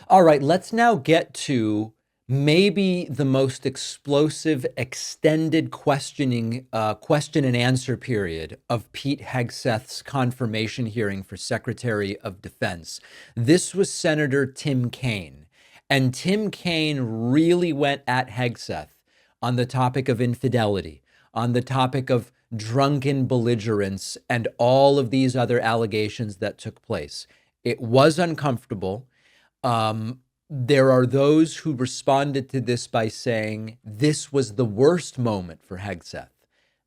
All right, let's now get to maybe the most explosive, extended question and answer period of Pete Hegseth's confirmation hearing for Secretary of Defense. This was Senator Tim Kaine. And Tim Kaine really went at Hegseth on the topic of infidelity, on the topic of drunken belligerence, and all of these other allegations that took place. It was uncomfortable. There are those who responded to this by saying this was the worst moment for Hegseth.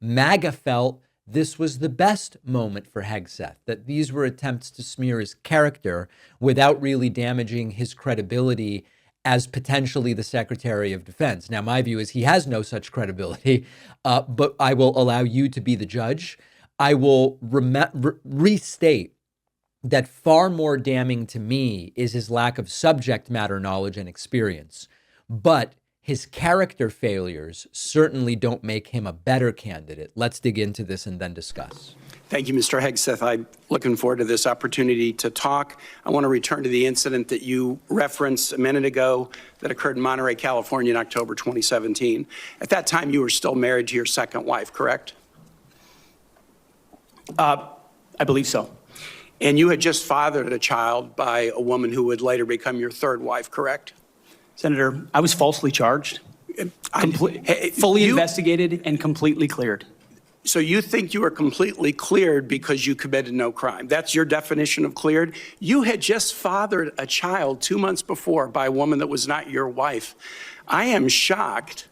MAGA felt this was the best moment for Hegseth, that these were attempts to smear his character without really damaging his credibility as potentially the Secretary of Defense. Now, my view is he has no such credibility, but I will allow you to be the judge. I will restate that far more damning to me is his lack of subject matter knowledge and experience. But his character failures certainly don't make him a better candidate. Let's dig into this and then discuss. Thank you, Mr. Hegseth. I'm looking forward to this opportunity to talk. I want to return to the incident that you referenced a minute ago that occurred in Monterey, California in October 2017. At that time, you were still married to your second wife, correct? I believe so. And you had just fathered a child by a woman who would later become your third wife, correct? Senator, I was falsely charged, fully investigated, and completely cleared. So you think you were completely cleared because you committed no crime? That's your definition of cleared? You had just fathered a child 2 months before by a woman that was not your wife. I am shocked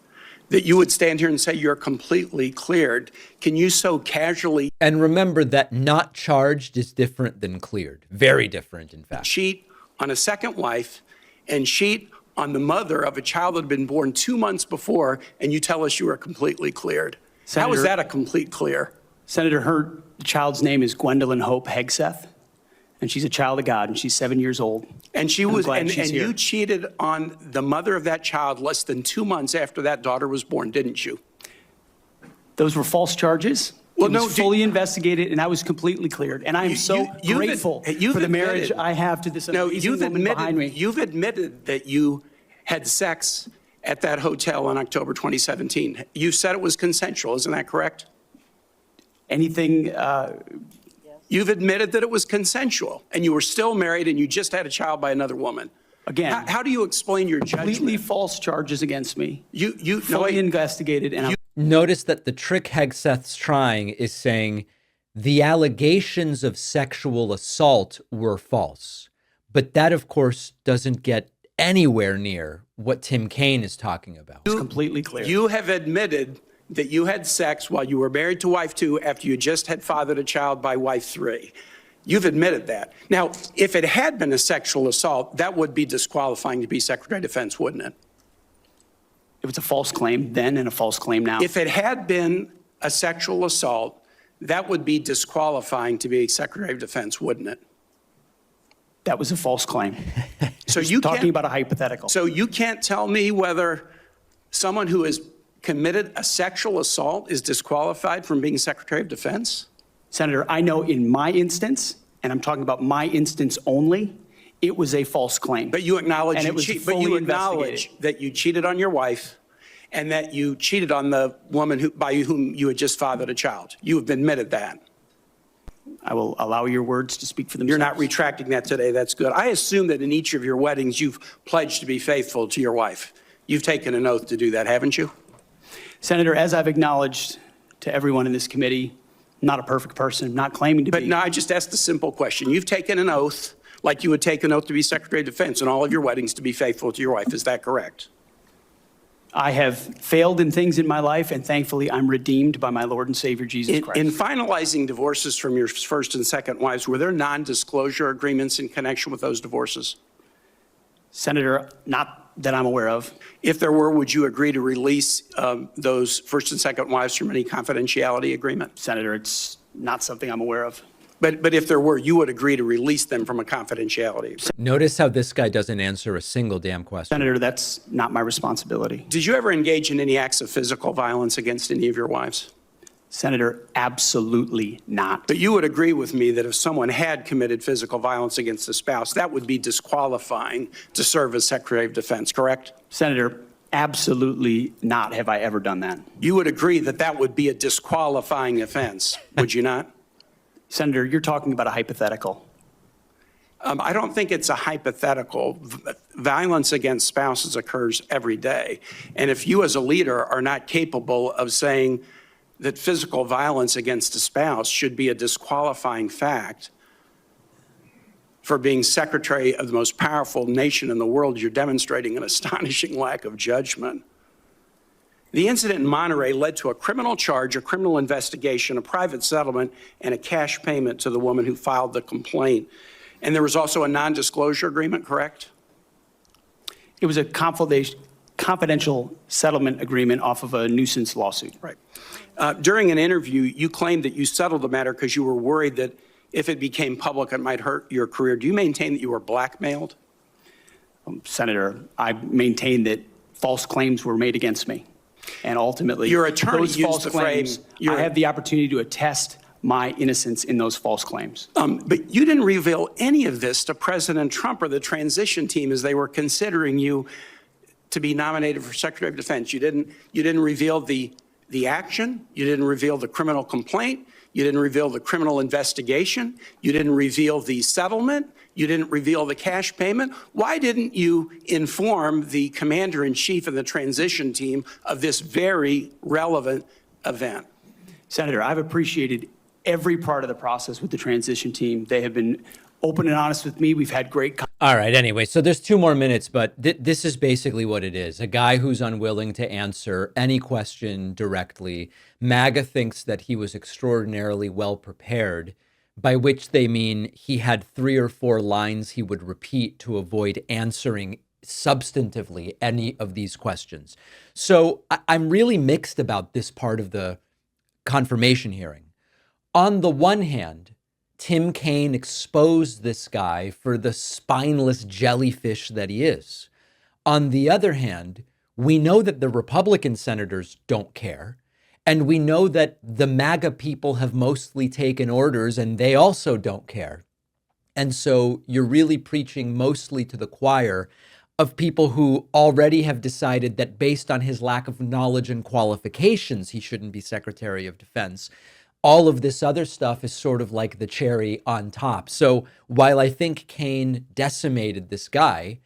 that you would stand here and say you're completely cleared. Can you so casually— And remember that not charged is different than cleared. Very different, in fact. —cheat on a second wife and cheat on the mother of a child that had been born 2 months before, and you tell us you are completely cleared? Senator, how is that a complete clear? Senator, her child's name is Gwendolyn Hope Hegseth, and she's a child of God, and she's 7 years old. And she was, and you cheated on the mother of that child less than 2 months after that daughter was born, didn't you? Those were false charges. Well, it was fully investigated, and I was completely cleared. And I am so grateful for the marriage I have to this amazing woman behind me. You've admitted that you had sex at that hotel in October 2017. You said it was consensual, isn't that correct? Anything— You've admitted that it was consensual, and you were still married, and you just had a child by another woman. Again, how do you explain your judgment? Completely false charges against me. You fully investigated, and notice that the trick Hegseth's trying is saying the allegations of sexual assault were false, but that, of course, doesn't get anywhere near what Tim Kaine is talking about. It's completely clear. You have admitted that you had sex while you were married to wife 2 after you just had fathered a child by wife 3. You've admitted that. Now, if it had been a sexual assault, that would be disqualifying to be Secretary of Defense, wouldn't it? It was a false claim then and a false claim now. If it had been a sexual assault, that would be disqualifying to be Secretary of Defense, wouldn't it? That was a false claim. So you talking about a hypothetical. So you can't tell me whether someone who has committed a sexual assault is disqualified from being Secretary of Defense? Senator, I know in my instance, and I'm talking about my instance only, it was a false claim. But you acknowledge, but you acknowledge that you cheated on your wife and that you cheated on the woman by whom you had just fathered a child. You have admitted that. I will allow your words to speak for themselves. You're not retracting that today. That's good. I assume that in each of your weddings, you've pledged to be faithful to your wife. You've taken an oath to do that, haven't you? Senator, as I've acknowledged to everyone in this committee, not a perfect person, not claiming to be. But no, I just asked a simple question. You've taken an oath like you would take an oath to be Secretary of Defense in all of your weddings to be faithful to your wife. Is that correct? I have failed in things in my life, and thankfully I'm redeemed by my Lord and Savior, Jesus Christ. In finalizing divorces from your first and second wives, were there non-disclosure agreements in connection with those divorces? Senator, not that I'm aware of. If there were, would you agree to release those first and second wives from any confidentiality agreement? Senator, it's not something I'm aware of. But if there were, you would agree to release them from a confidentiality agreement? Notice how this guy doesn't answer a single damn question. Senator, that's not my responsibility. Did you ever engage in any acts of physical violence against any of your wives? Senator, absolutely not. But you would agree with me that if someone had committed physical violence against a spouse, that would be disqualifying to serve as Secretary of Defense, correct? Senator, absolutely not have I ever done that. You would agree that that would be a disqualifying offense, would you not? Senator, you're talking about a hypothetical. I don't think it's a hypothetical. Violence against spouses occurs every day. And if you as a leader are not capable of saying that physical violence against a spouse should be a disqualifying fact for being secretary of the most powerful nation in the world, you're demonstrating an astonishing lack of judgment. The incident in Monterey led to a criminal charge, a criminal investigation, a private settlement, and a cash payment to the woman who filed the complaint. And there was also a non-disclosure agreement, correct? It was a confidential settlement agreement off of a nuisance lawsuit. Right. During an interview, you claimed that you settled the matter because you were worried that if it became public, it might hurt your career. Do you maintain that you were blackmailed? Senator, I maintain that false claims were made against me. And ultimately, your attorney those used false the claims, phrase, I have the opportunity to attest my innocence in those false claims. But you didn't reveal any of this to President Trump or the transition team as they were considering you to be nominated for Secretary of Defense. You didn't reveal the action. You didn't reveal the criminal complaint. You didn't reveal the criminal investigation. You didn't reveal the settlement. You didn't reveal the cash payment. Why didn't you inform the commander-in-chief of the transition team of this very relevant event? Senator, I've appreciated every part of the process with the transition team. They have been open and honest with me. We've had great. All right. Anyway, so there's 2 more minutes, but this is basically what it is. A guy who's unwilling to answer any question directly. MAGA thinks that he was extraordinarily well prepared, by which they mean he had 3 or 4 lines he would repeat to avoid answering substantively any of these questions. So I'm really mixed about this part of the confirmation hearing. On the one hand, Tim Kaine exposed this guy for the spineless jellyfish that he is. On the other hand, we know that the Republican senators don't care. And we know that the MAGA people have mostly taken orders and they also don't care. And so you're really preaching mostly to the choir of people who already have decided that based on his lack of knowledge and qualifications, he shouldn't be Secretary of Defense. All of this other stuff is sort of like the cherry on top. So while I think Kaine decimated this guy,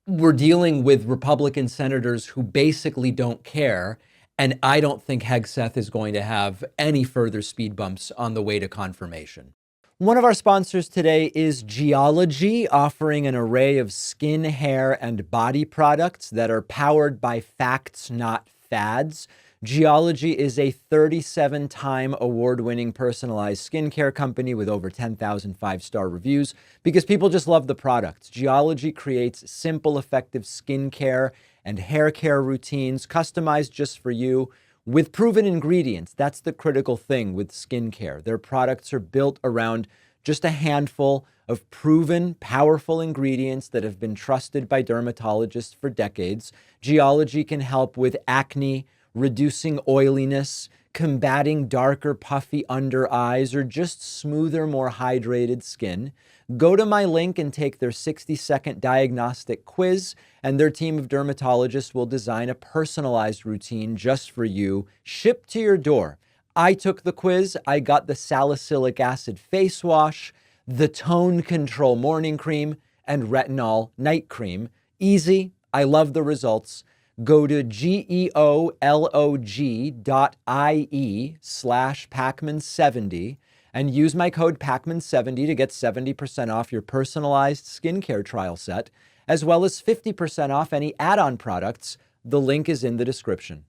we're dealing with Republican senators who basically don't care. And I don't think Hegseth is going to have any further speed bumps on the way to confirmation. One of our sponsors today is Geology, offering an array of skin, hair, and body products that are powered by facts, not fads. Geology is a 37-time award-winning personalized skincare company with over 10,000 5-star reviews because people just love the products. Geology creates simple, effective skincare and hair care routines customized just for you with proven ingredients. That's the critical thing with skincare. Their products are built around just a handful of proven, powerful ingredients that have been trusted by dermatologists for decades. Geology can help with acne, reducing oiliness, combating darker, puffy under eyes, or just smoother, more hydrated skin. Go to my link and take their 60-second diagnostic quiz, and their team of dermatologists will design a personalized routine just for you, shipped to your door. I took the quiz. I got the salicylic acid face wash, the tone control morning cream, and retinol night cream. Easy. I love the results. Go to geolog.ie/Pacman70 and use my code Pacman70 to get 70% off your personalized skincare trial set, as well as 50% off any add-on products. The link is in the description.